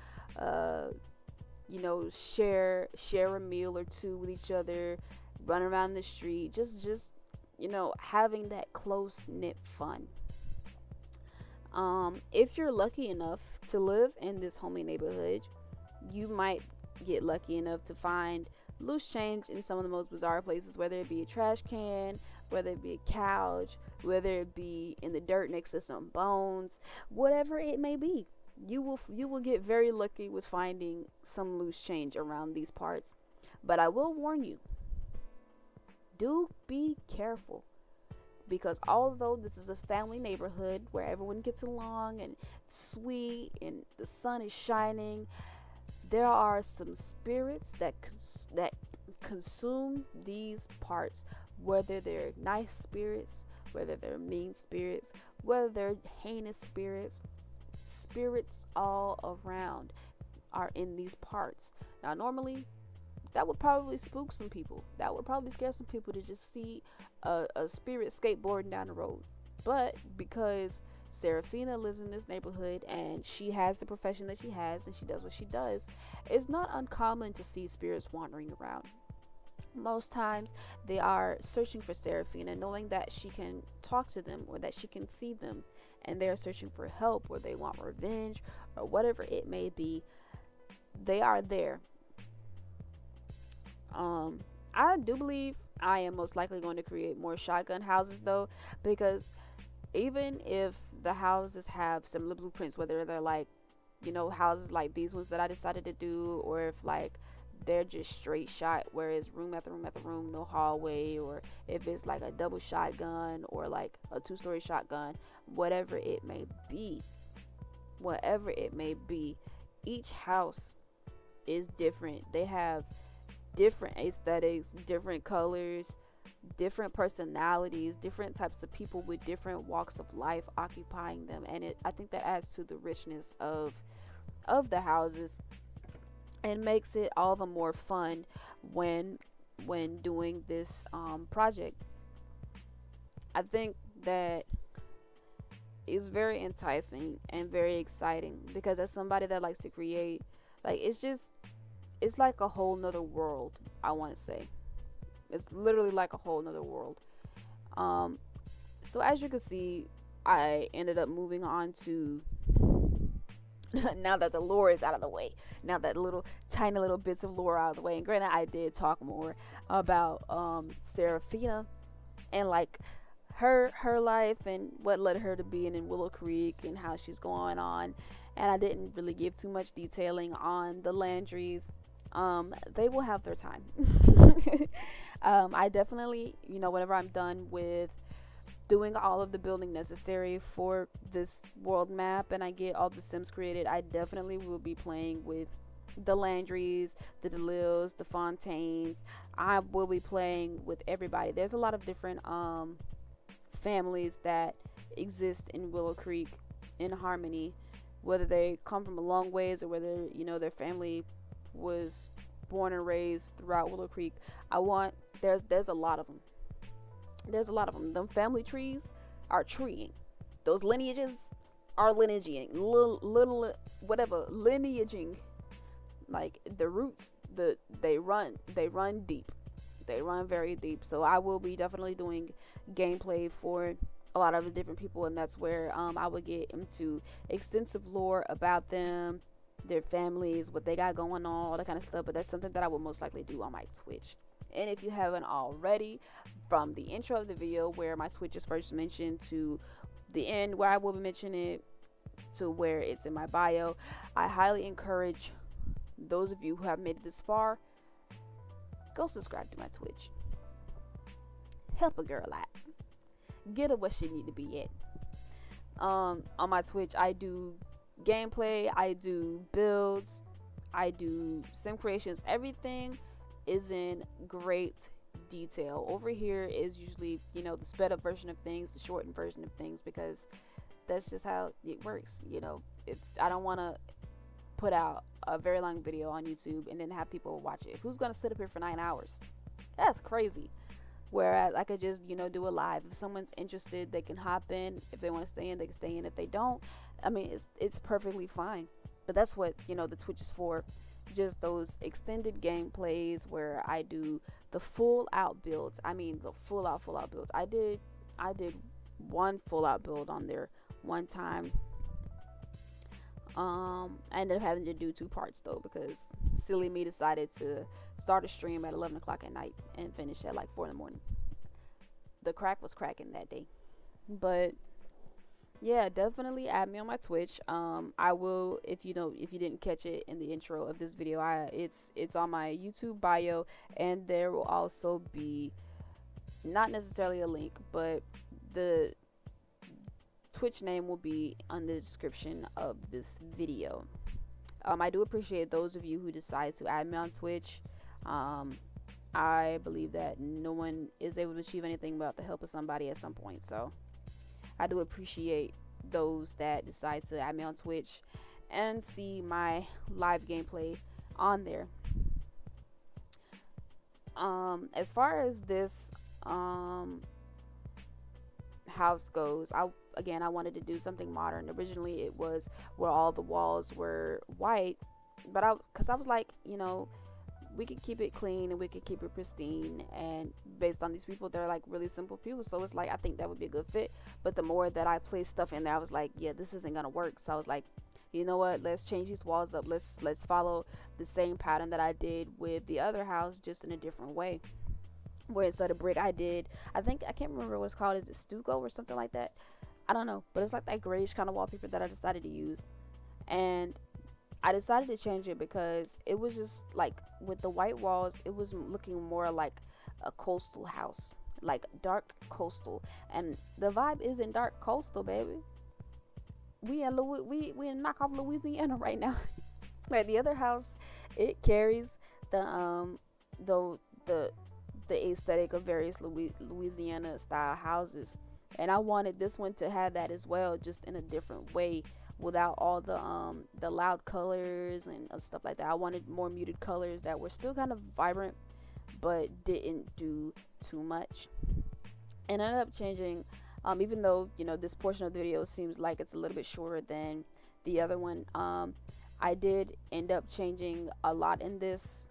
[SPEAKER 1] share a meal or two with each other, run around the street, just having that close knit fun. If you're lucky enough to live in this homey neighborhood, you might get lucky enough to find loose change in some of the most bizarre places, whether it be a trash can, whether it be a couch, whether it be in the dirt next to some bones, whatever it may be. You will get very lucky with finding some loose change around these parts. But I will warn you, do be careful, because although this is a family neighborhood where everyone gets along and sweet and the sun is shining, there are some spirits that consume these parts, whether they're nice spirits, whether they're mean spirits, whether they're heinous spirits. Spirits all around are in these parts. Now, normally, that would probably spook some people. That would probably scare some people to just see a spirit skateboarding down the road. But because Serafina lives in this neighborhood and she has the profession that she has and she does what she does, it's not uncommon to see spirits wandering around. Most times they are searching for Serafina, knowing that she can talk to them or that she can see them, and they are searching for help or they want revenge or whatever it may be. They are there. I do believe I am most likely going to create more shotgun houses, though, because even if the houses have similar blueprints, whether they're like, houses like these ones that I decided to do, or if like they're just straight shot where it's room after room after room, no hallway, or if it's like a double shotgun or like a 2-story shotgun, whatever it may be, each house is different. They have different aesthetics, different colors, different personalities, different types of people with different walks of life occupying them, and I think that adds to the richness of the houses and makes it all the more fun when doing this project. I think that it's very enticing and very exciting, because as somebody that likes to create, like, it's like a whole nother world. I want to say it's literally like a whole nother world. So as you can see, I ended up moving on to now that the lore is out of the way, now that tiny little bits of lore out of the way, and granted I did talk more about Serafina and like her life and what led her to being in Willow Creek and how she's going on, and I didn't really give too much detailing on the Landrys. They will have their time. I definitely, whenever I'm done with doing all of the building necessary for this world map and I get all the Sims created, I definitely will be playing with the Landrys, the DeLilles, the Fontaines. I will be playing with everybody. There's a lot of different families that exist in Willow Creek in harmony, whether they come from a long ways or whether their family was born and raised throughout Willow Creek. There's a lot of them. Them family trees are treeing. Those lineages are lineaging. Little whatever lineaging. Like the roots, they run deep. They run very deep. So I will be definitely doing gameplay for a lot of the different people, and that's where I would get into extensive lore about them, their families, what they got going on, all that kind of stuff. But that's something that I will most likely do on my Twitch. And if you haven't already, from the intro of the video where my Twitch is first mentioned to the end where I will be mentioning it to where it's in my bio, I highly encourage those of you who have made it this far, go subscribe to my Twitch. Help a girl out. Get her where she need to be at. On my Twitch, I do gameplay, I do builds, I do sim creations. Everything is in great detail. Over here is usually, the sped up version of things, the shortened version of things, because that's just how it works. I don't want to put out a very long video on YouTube and then have people watch it. Who's gonna sit up here for 9 hours? That's crazy. Whereas I could just, do a live. If someone's interested, they can hop in. If they want to stay in, they can stay in. If they don't, it's perfectly fine. But that's what, the Twitch is for. Just those extended gameplays where I do the full out builds. The full out builds. I did one full out build on there one time. I ended up having to do 2 parts though, because silly me decided to start a stream at 11 o'clock at night and finish at like 4 in the morning. The crack was cracking that day. But yeah, definitely add me on my Twitch. I will, if you didn't catch it in the intro of this video, it's on my YouTube bio, and there will also be not necessarily a link, but the Twitch name will be on the description of this video. I do appreciate those of you who decide to add me on Twitch. I believe that no one is able to achieve anything without the help of somebody at some point. So I do appreciate those that decide to add me on Twitch and see my live gameplay on there. As far as this house goes, I wanted to do something modern. Originally it was where all the walls were white, but because I was like, we could keep it clean and we could keep it pristine, and based on these people, they're like really simple people, so it's like I think that would be a good fit. But the more that I placed stuff in there, I was like, yeah, this isn't gonna work. So I was like, you know what, let's change these walls up. Let's follow the same pattern that I did with the other house, just in a different way, where instead of brick I can't remember what it's called. Is it stucco or something like that? I don't know, but it's like that grayish kind of wallpaper that I decided to use. And I decided to change it because it was just like, with the white walls, it was looking more like a coastal house, like dark coastal, and the vibe isn't dark coastal, baby. We in knockoff Louisiana right now. Like the other house, it carries the aesthetic of various Louisiana style houses, and I wanted this one to have that as well, just in a different way, without all the loud colors and stuff like that. I wanted more muted colors that were still kind of vibrant but didn't do too much. And I ended up changing, even though this portion of the video seems like it's a little bit shorter than the other one, I did end up changing a lot in this,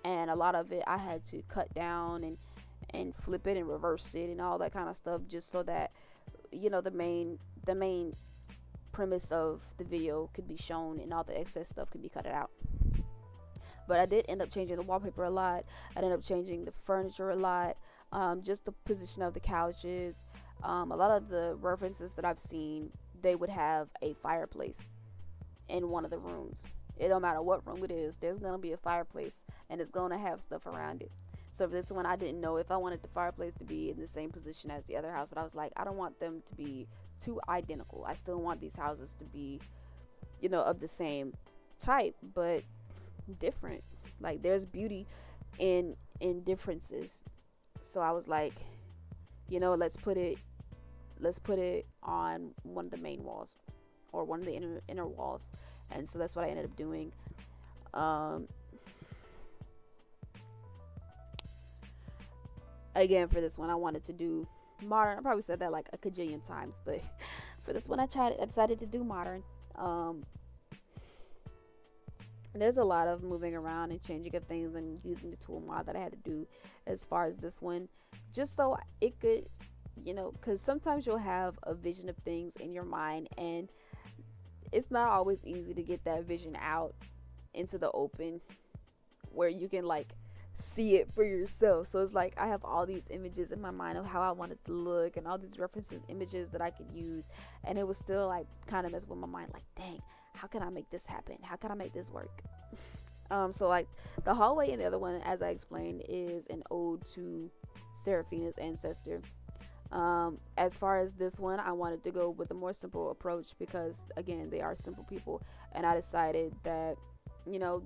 [SPEAKER 1] and a lot of it I had to cut down and flip it and reverse it and all that kind of stuff, just so that the main premise of the video could be shown and all the excess stuff could be cut out. But I did end up changing the wallpaper a lot. I ended up changing the furniture a lot, just the position of the couches. A lot of the references that I've seen, they would have a fireplace in one of the rooms. It don't matter what room it is, there's gonna be a fireplace, and it's gonna have stuff around it. So for this one, I didn't know if I wanted the fireplace to be in the same position as the other house, but I was like, I don't want them to be too identical. I still want these houses to be, of the same type, but different. Like, there's beauty in differences. So I was like, let's put it on one of the main walls, or one of the inner walls. And so that's what I ended up doing. Again, for this one, I wanted to do modern. I probably said that like a kajillion times, but for this one, I decided to do modern. There's a lot of moving around and changing of things and using the tool mod that I had to do as far as this one, just so it could, because sometimes you'll have a vision of things in your mind, and it's not always easy to get that vision out into the open where you can like see it for yourself. So it's like I have all these images in my mind of how I want it to look, and all these references, images that I could use, and it was still like kind of mess with my mind, like, dang, how can I make this happen? How can I make this work? So like the hallway in the other one, as I explained, is an ode to Seraphina's ancestor. As far as this one, I wanted to go with a more simple approach because, again, they are simple people, and I decided that,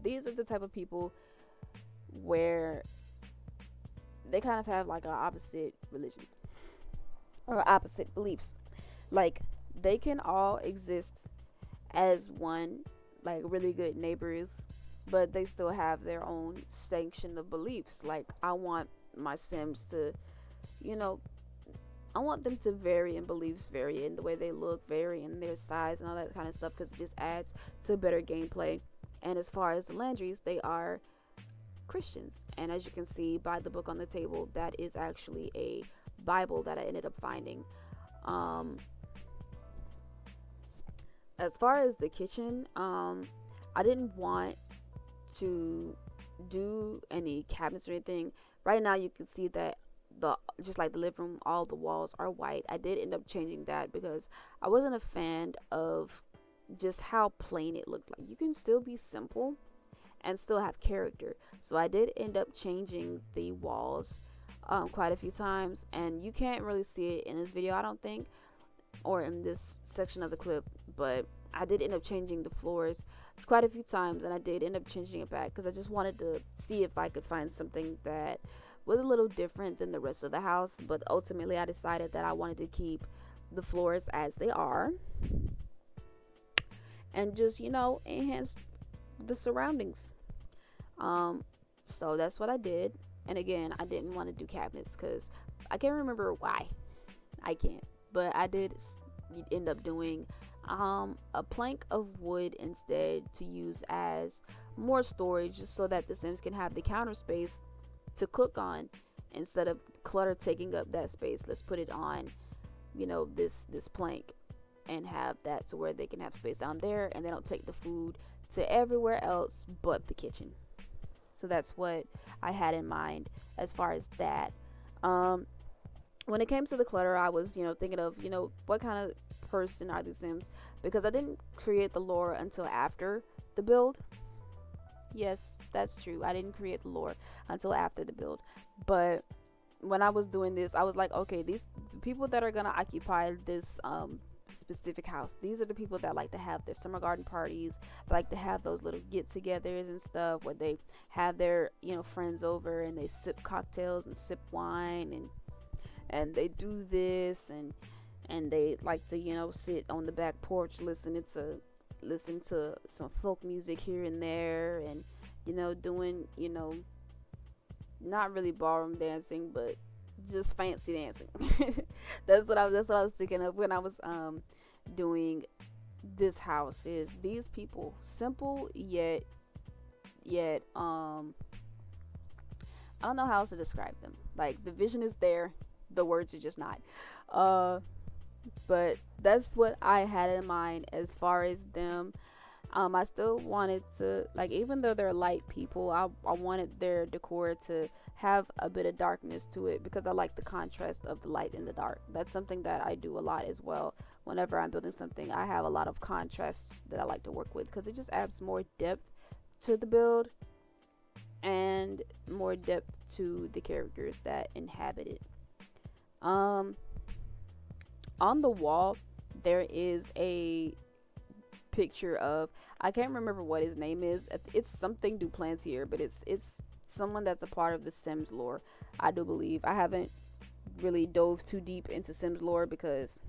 [SPEAKER 1] these are the type of people where they kind of have like an opposite religion or opposite beliefs. Like, they can all exist as one, like really good neighbors, but they still have their own sanction of beliefs. Like, I want my Sims to, I want them to vary in beliefs, vary in the way they look, vary in their size and all that kind of stuff, because it just adds to better gameplay. And as far as the Landrys, they are Christians, and as you can see by the book on the table, that is actually a Bible that I ended up finding. As far as the kitchen, I didn't want to do any cabinets or anything. Right now you can see that the just like the living room, all the walls are white. I did end up changing that because I wasn't a fan of just how plain it looked. Like, you can still be simple and still have character. So I did end up changing the walls quite a few times, and you can't really see it in this video, I don't think, or in this section of the clip, but I did end up changing the floors quite a few times, and I did end up changing it back because I just wanted to see if I could find something that was a little different than the rest of the house. But ultimately I decided that I wanted to keep the floors as they are and just, enhance the surroundings. So that's what I did. And again, I didn't want to do cabinets because I can't remember why. I can't, but I did end up doing a plank of wood instead, to use as more storage, just so that the Sims can have the counter space to cook on instead of clutter taking up that space. Let's put it on, this plank, and have that to where they can have space down there, and they don't take the food to everywhere else but the kitchen. So that's what I had in mind as far as that. When it came to the clutter, I was, thinking of, what kind of person are these Sims, because I didn't create the lore until after the build. Yes, that's true. I didn't create the lore until after the build. But when I was doing this, I was like, okay, these people that are gonna occupy this specific house, these are the people that like to have their summer garden parties, like to have those little get-togethers and stuff where they have their friends over and they sip cocktails and sip wine, and they do this, and they like to sit on the back porch listen to some folk music here and there, and doing not really ballroom dancing, but just fancy dancing. That's what I was thinking of when I was doing this house. Is these people simple yet I don't know how else to describe them. Like, the vision is there, the words are just not. But that's what I had in mind as far as them. I still wanted to, like, even though they're light people, I wanted their decor to have a bit of darkness to it, because I like the contrast of the light and the dark. That's something that I do a lot as well. Whenever I'm building something, I have a lot of contrasts that I like to work with, because it just adds more depth to the build and more depth to the characters that inhabit it. On the wall there is a picture of, I can't remember what his name is. It's something Duplantier, but it's someone that's a part of the Sims lore, I do believe. I haven't really dove too deep into Sims lore because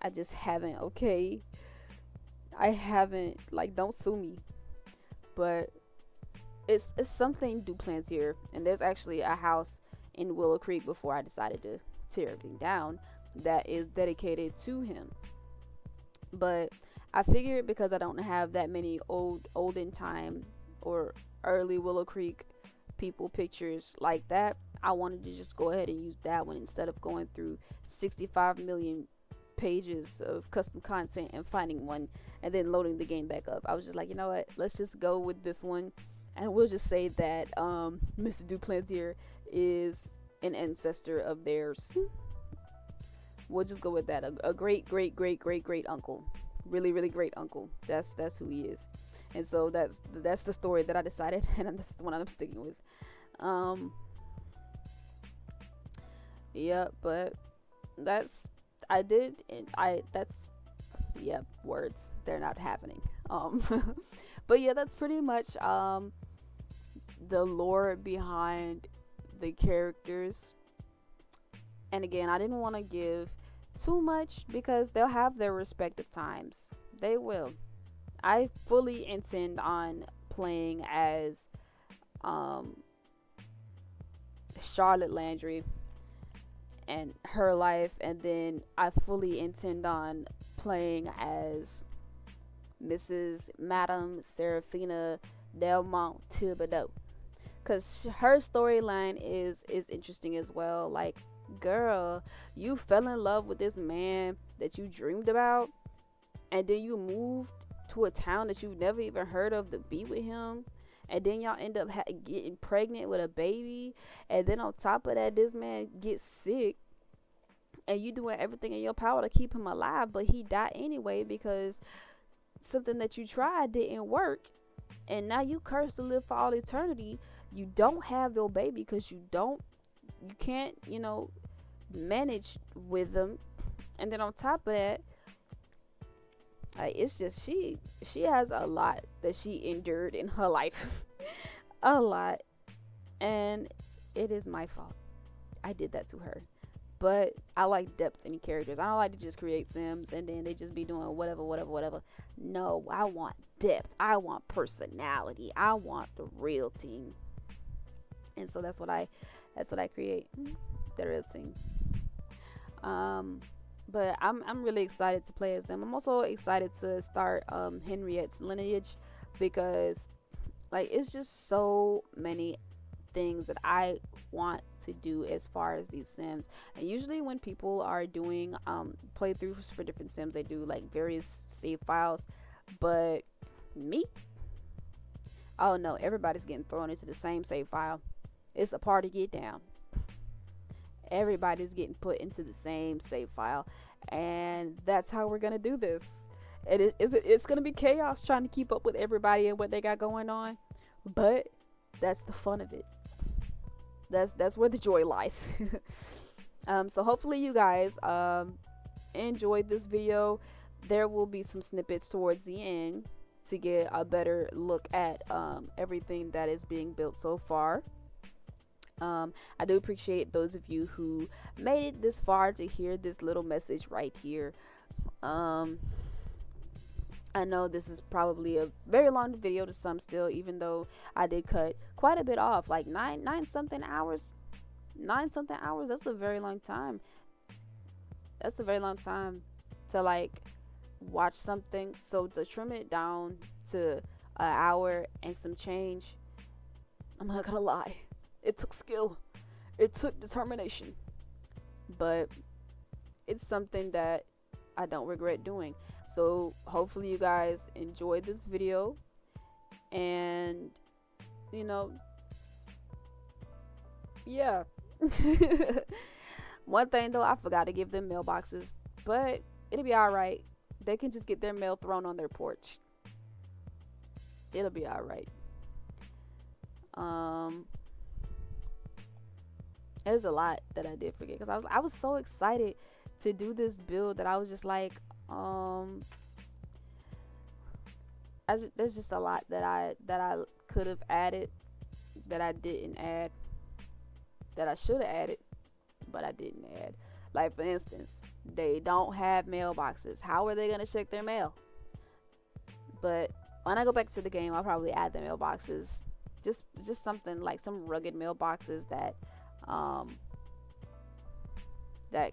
[SPEAKER 1] I just haven't. I haven't, like, don't sue me, but it's something Duplantier, and there's actually a house in Willow Creek before I decided to tear everything down that is dedicated to him. But I figured, because I don't have that many olden time or early Willow Creek people pictures like that, I wanted to just go ahead and use that one instead of going through 65 million pages of custom content and finding one and then loading the game back up. I was just like, you know what, let's just go with this one, and we'll just say that Mr. Duplantier is an ancestor of theirs. We'll just go with that. A great uncle. Really great uncle. That's who he is. And so that's the story that I decided, and that's the one I'm sticking with. Yeah, but that's words, they're not happening. But yeah, that's pretty much the lore behind the characters. And again, I didn't want to give too much because they'll have their respective times. They will. I fully intend on playing as Charlotte Landry and her life, and then I fully intend on playing as Mrs. Madame Serafina Delmont Thibodeau, because her storyline is interesting as well. Like, girl, you fell in love with this man that you dreamed about, and then you moved to a town that you've never even heard of to be with him, and then y'all end up getting pregnant with a baby, and then on top of that, this man gets sick, and you doing everything in your power to keep him alive, but he died anyway because something that you tried didn't work, and now you cursed to live for all eternity. You don't have your baby because you can't, manage with them. And then on top of that, it's just she has a lot that she endured in her life. A lot. And it is my fault. I did that to her. But I like depth in characters. I don't like to just create Sims and then they just be doing whatever. No, I want depth. I want personality. I want the real team. And so that's what I create. The real team. But I'm really excited to play as them. I'm also excited to start Henriette's lineage, because like it's just so many things that I want to do as far as these Sims. And usually when people are doing playthroughs for different Sims, they do like various save files. But me, oh no, everybody's getting thrown into the same save file. It's a party get down. Everybody's getting put into the same save file, and that's how we're gonna do this. It's gonna be chaos trying to keep up with everybody and what they got going on, but that's the fun of it. That's where the joy lies. So hopefully you guys enjoyed this video. There will be some snippets towards the end to get a better look at everything that is being built so far. I do appreciate those of you who made it this far to hear this little message right here. I know this is probably a very long video to some still, even though I did cut quite a bit off, like nine something hours. That's a very long time. That's a very long time to like watch something. So to trim it down to an hour and some change, I'm not gonna lie. It took skill. It took determination. But it's something that I don't regret doing. So hopefully you guys enjoyed this video. And, yeah. One thing though, I forgot to give them mailboxes. But it'll be alright. They can just get their mail thrown on their porch. It'll be alright. There's a lot that I did forget because I was so excited to do this build that I was just like, there's just a lot that I could have added that I didn't add, that I should have added, but I didn't add. Like for instance, they don't have mailboxes. How are they gonna check their mail? But when I go back to the game, I'll probably add the mailboxes. Just something like some rugged mailboxes that that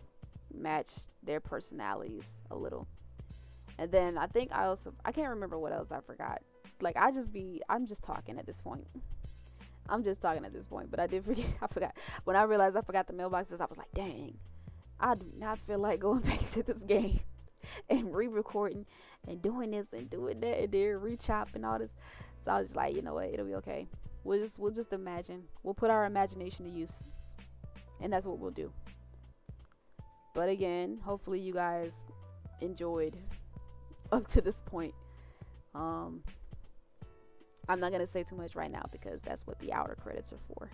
[SPEAKER 1] match their personalities a little. And then I think I can't remember what else I forgot. Like I'm just talking at this point. But I did forget. I forgot. When I realized I forgot the mailboxes, I was like, dang, I do not feel like going back to this game and re-recording and doing this and doing that and then re-chop and all this. So I was just like, you know what, it'll be okay. We'll just imagine. We'll put our imagination to use. And that's what we'll do. But again, hopefully you guys enjoyed up to this point. I'm not going to say too much right now because that's what the outer credits are for.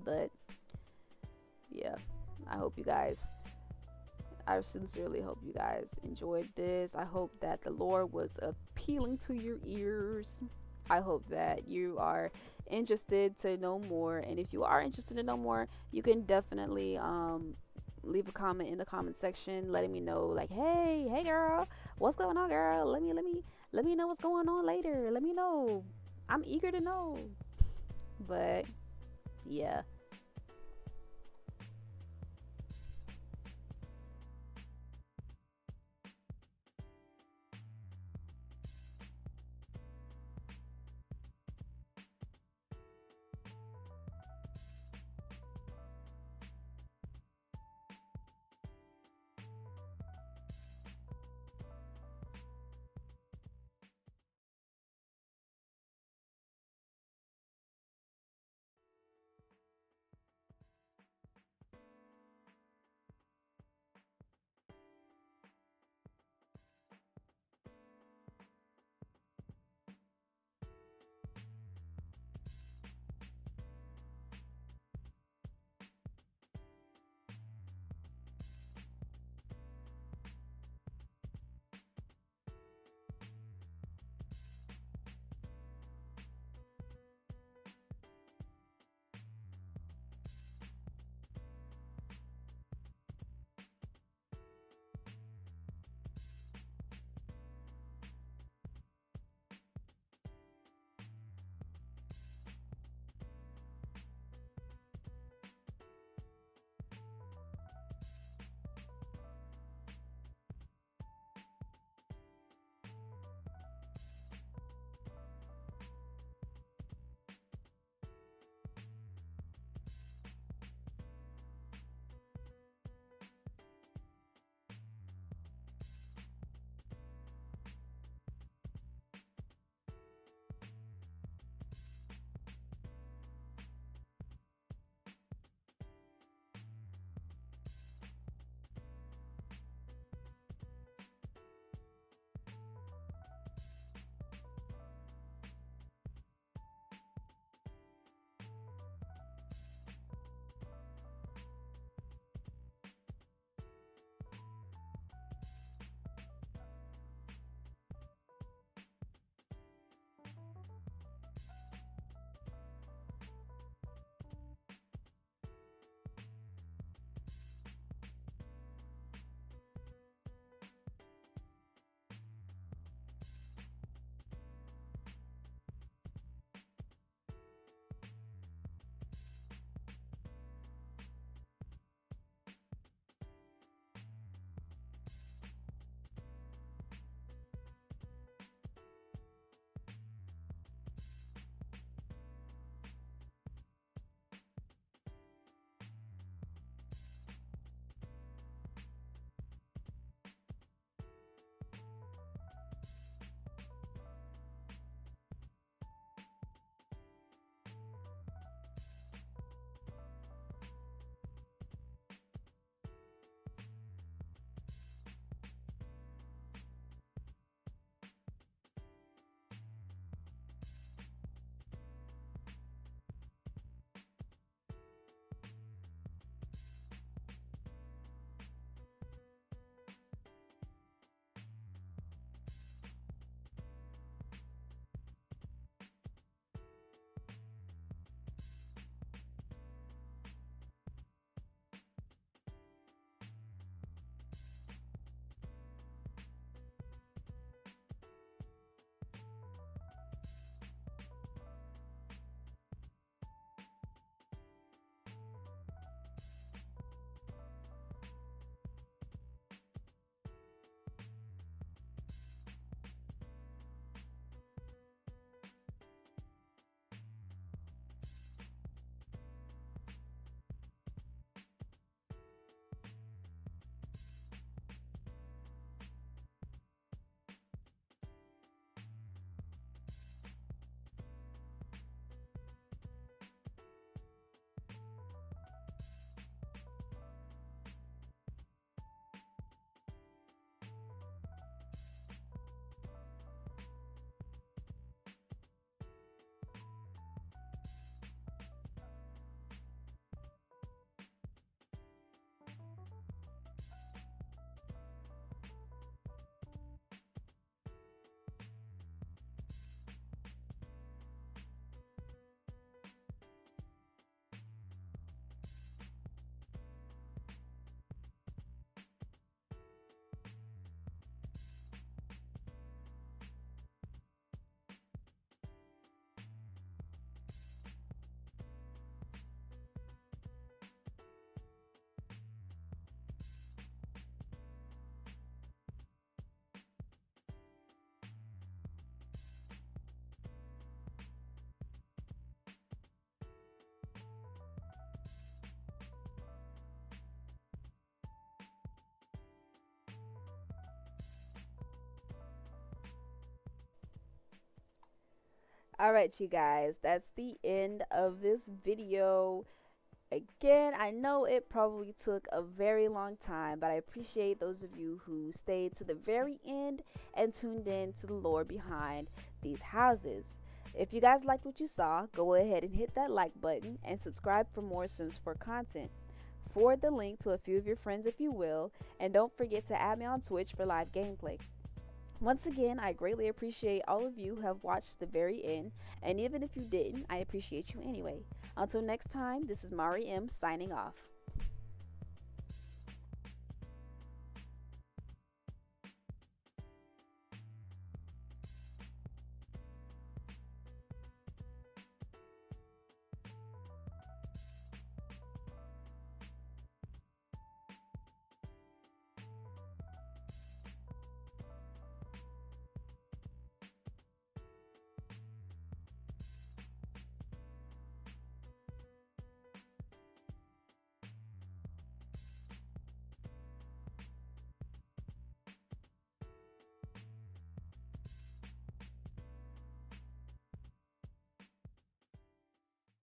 [SPEAKER 1] But yeah, I sincerely hope you guys enjoyed this. I hope that the lore was appealing to your ears. I hope that you are interested to know more. And if you are interested to know more, you can definitely leave a comment in the comment section letting me know, like, hey girl, what's going on, girl? Let me know what's going on later. Let me know. I'm eager to know. But yeah. All right, you guys, that's the end of this video. Again, I know it probably took a very long time, but I appreciate those of you who stayed to the very end and tuned in to the lore behind these houses. If you guys liked what you saw, go ahead and hit that like button and subscribe for more Sims 4 content. Forward the link to a few of your friends if you will, and don't forget to add me on Twitch for live gameplay. Once again, I greatly appreciate all of you who have watched the very end, and even if you didn't, I appreciate you anyway. Until next time, this is Mari M signing off.